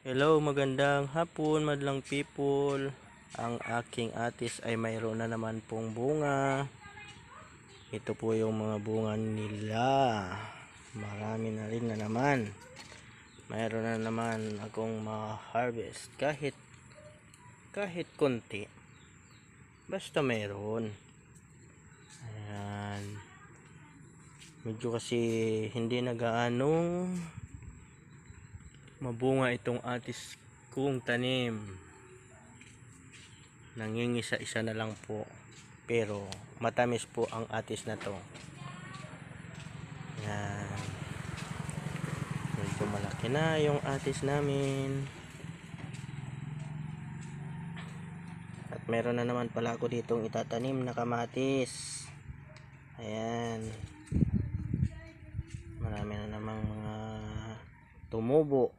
Hello, magandang hapon, madlang people. Ang aking atis ay mayroon na naman pong bunga. Ito po yung mga bunga nila. Marami na rin na naman. Mayroon na naman akong ma-harvest kahit konti. Basta mayroon. Ayan. Medyo kasi hindi na gaanong mabunga itong atis kong tanim. Nangingisa-isa na lang po, pero matamis po ang atis na to. Yan, medyo malaki na yung atis namin. At meron na naman pala ako ditong itatanim na kamatis. Ayan, marami na namang mga tumubo.